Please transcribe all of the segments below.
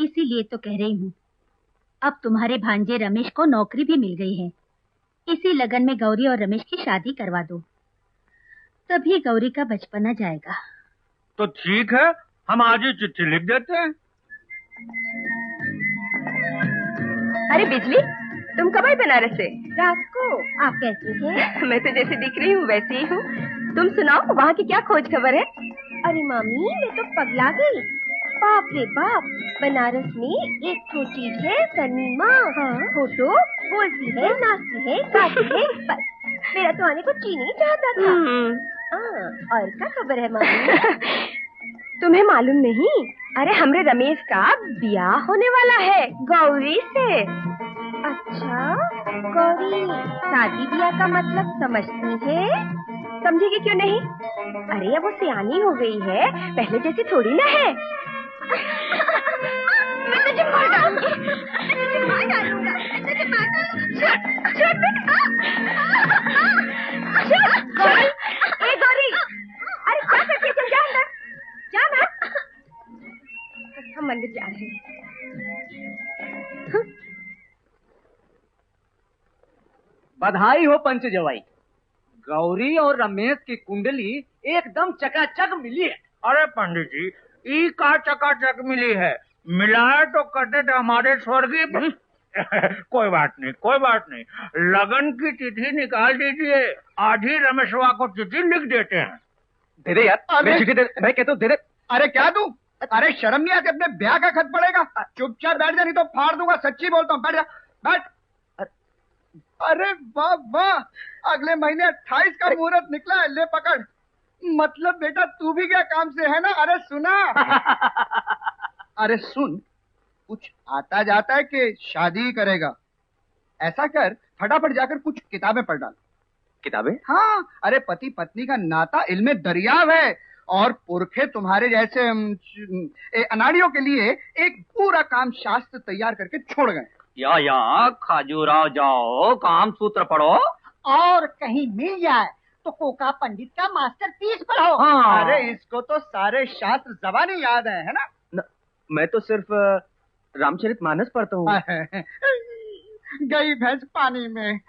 इसीलिए तो कह रही हूँ, अब तुम्हारे भांजे रमेश को नौकरी भी मिल गई है। इसी लगन में गौरी और रमेश की शादी करवा दो, तभी गौरी का बचपना जाएगा। तो ठीक है, हम आज ही चिट्ठी लिख देते हैं। अरे बिजली, तुम कब आई बनारस से? रात को। आप कैसे हैं? मैं तो जैसे दिख रही हूँ वैसे ही हूँ। तुम सुनाओ, वहाँ की क्या खोज खबर है? अरे मामी, मैं तो पगला गई। बाप रे बाप, बनारस में एक तो चीज है सनीमा। हाँ। फोटो बोलती है, नाचती है, गाती है, बस मेरा तो आने को जी नहीं चाहता था। और क्या खबर है मामी? तुम्हें मालूम नहीं? अरे हमरे रमेश का ब्याह होने वाला है गौरी से। अच्छा, गौरी शादी ब्याह का मतलब समझती है? समझेगी क्यों नहीं? अरे अब वो सियानी हो गई है, पहले जैसी थोड़ी ना है। मैं तुझे मार डालूंगी, मैं तुझे मार डालूंगा, मैं तुझे मार डालूंगा। छोड़ बेटा। गौरी, ए गौरी, अरे क्या करती है? तुम जा अंदर, जा ना। हम अंदर जा रहे हैं। बधाई हो पंच जवाई, गौरी और रमेश की कुंडली एकदम चकाचक मिली है। अरे पंडित जी, ई का चकाचक मिली है, मिलाए तो कटे थे हमारे स्वर्गीय। कोई बात नहीं, कोई बात नहीं, लगन की तिथि निकाल दीजिए, आज ही रमेशवा को चिट्ठी लिख देते हैं। दे दे यार, मैं कहता हूँ दे दे। अरे क्या दूं? अरे शर्म नहीं आती? अपने ब्याह का खत पड़ेगा, चुपचाप बैठ जा, नहीं तो फाड़ दूंगा। सच्ची बोलता हूँ, बैठ जा, बैठ। अरे वाह वाह, अगले महीने 28 का मुहूर्त निकला है, ले पकड़। मतलब बेटा तू भी क्या काम से है ना? अरे सुना। अरे सुन, कुछ आता जाता है कि शादी ही करेगा? ऐसा कर, फटाफट जाकर कुछ किताबें पढ़ डाल। किताबें? हाँ, अरे पति पत्नी का नाता इल्मे दरियाव है, और पुरखे तुम्हारे जैसे अनाड़ियों के लिए एक पूरा काम शास्त्र तैयार करके छोड़ गए। या खजूराव जाओ, काम सूत्र पढ़ो, और कहीं मिल जाए तो कोका पंडित का मास्टरपीस पढ़ो। हाँ। अरे इसको तो सारे शास्त्र ज़बानी याद है ना? मैं तो सिर्फ रामचरितमानस पढ़ता हूँ। गई भैंस पानी में।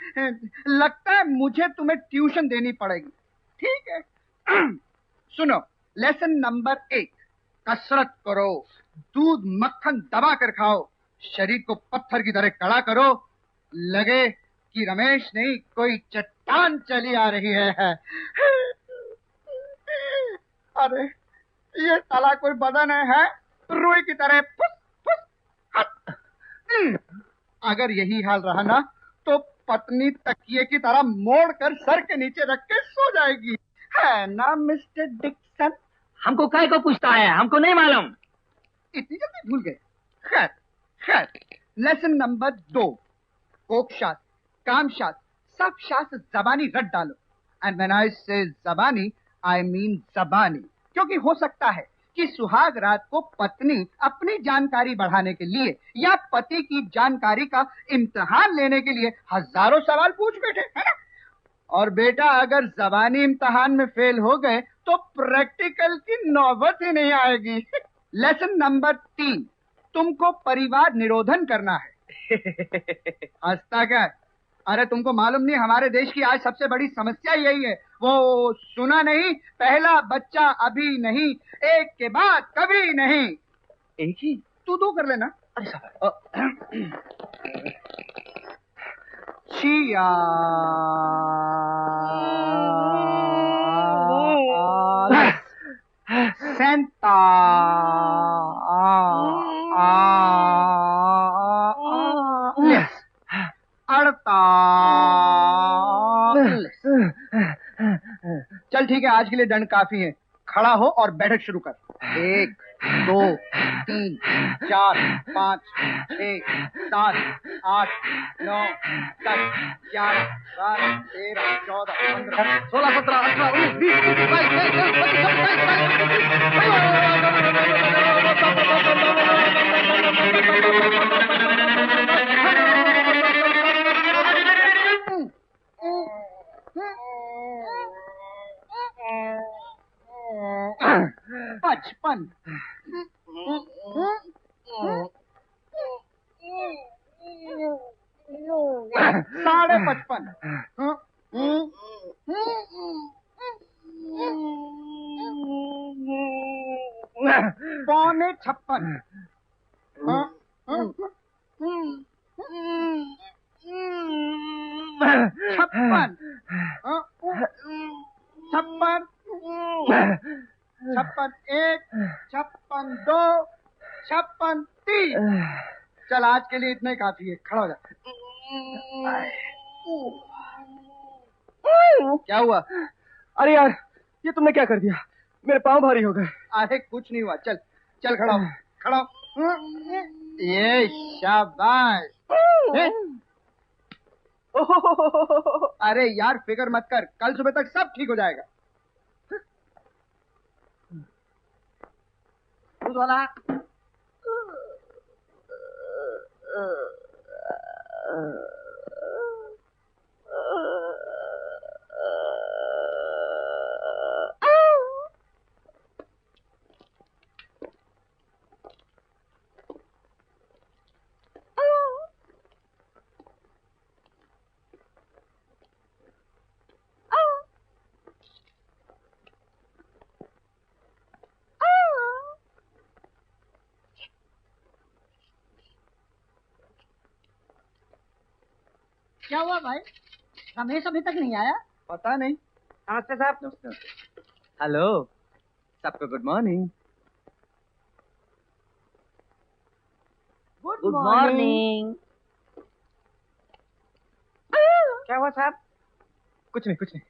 लगता है मुझे तुम्हें ट्यूशन देनी पड़ेगी। ठीक है। सुनो, लेसन नंबर 1, कसरत करो, दूध मक्खन दबा कर खाओ, शरीर को पत्थर की तरह कड़ा करो, लगे कि रमेश नहीं कोई चट्टान चली आ रही है। अरे ये साला कोई बदन है रुई की तरह फुस फुस हट। अगर यही हाल रहा ना तो पत्नी तकिए की तरह मोड़ कर सर के नीचे रख के सो जाएगी, है ना मिस्टर डिक्सन? हमको काय को पूछता है, हमको नहीं मालूम। इतनी जल्दी भूल गए? खैर खैर, लेसन नंबर 2, कोक शास्त्र, काम शास्त्र, सब शास्त्र जबानी रट डालो। एंड व्हेन आई से जबानी, आई मीन जबानी, क्योंकि हो सकता है कि सुहाग रात को पत्नी अपनी जानकारी बढ़ाने के लिए या पति की जानकारी का इम्तिहान लेने के लिए हजारों सवाल पूछ बैठे, है ना? और बेटा अगर जबानी इम्तिहान में फेल हो गए तो प्रैक्टिकल की नौबत ही नहीं आएगी। लेसन नंबर 3, तुमको परिवार निरोधन करना है। हंसता क्या? अरे तुमको मालूम नहीं, हमारे देश की आज सबसे बड़ी समस्या यही है। वो सुना नहीं, पहला बच्चा अभी नहीं, एक के बाद कभी नहीं। एक ही? तू 2 कर लेना। छिया सेंता चल ठीक है, आज के लिए दंड काफी है। खड़ा हो और बैठक शुरू कर। 1 2 3 4 5 6 7 8 9 10 11 12 13 14 15 16 17 18 19 20 25 55 56 56 56 56 एक 56 दो 56 तीन। चल आज के लिए इतना ही काफी है, खड़ा हो जा। क्या हुआ? अरे यार, ये तुमने क्या कर दिया? मेरे पाँव भारी हो गए। अरे कुछ नहीं हुआ, चल चल खड़ा हो, खड़ा हो। ये शाबाश। अरे यार फिक्र मत कर, कल सुबह तक सब ठीक हो जाएगा। दूध वाला। क्या हुआ भाई? रमेश अभी तक नहीं आया? पता नहीं। नमस्ते साहब। हेलो, सबको गुड मॉर्निंग। Good morning. क्या हुआ साहब? कुछ नहीं, कुछ नहीं।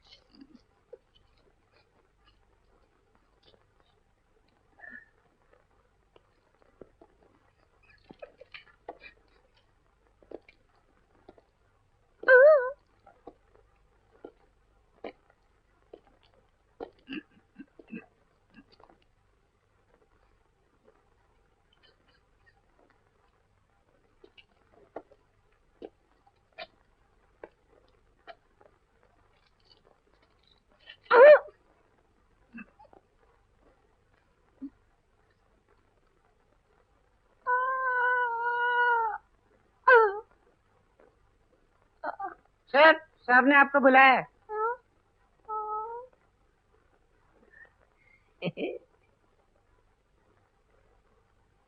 सर, साहब ने आपको बुलाया है।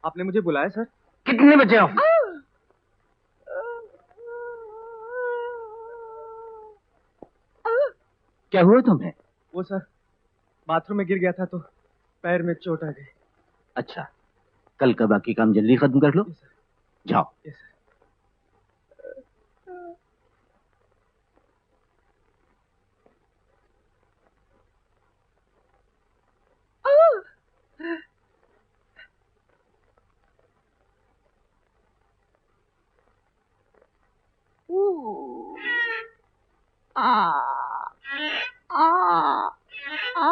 आपने मुझे बुलाया सर? कितने बजे हो? क्या हुआ तुम्हें? वो सर, बाथरूम में गिर गया था तो पैर में चोट आ गई। अच्छा, कल का बाकी काम जल्दी खत्म कर लो। जाओ। Yes sir. आ आ आ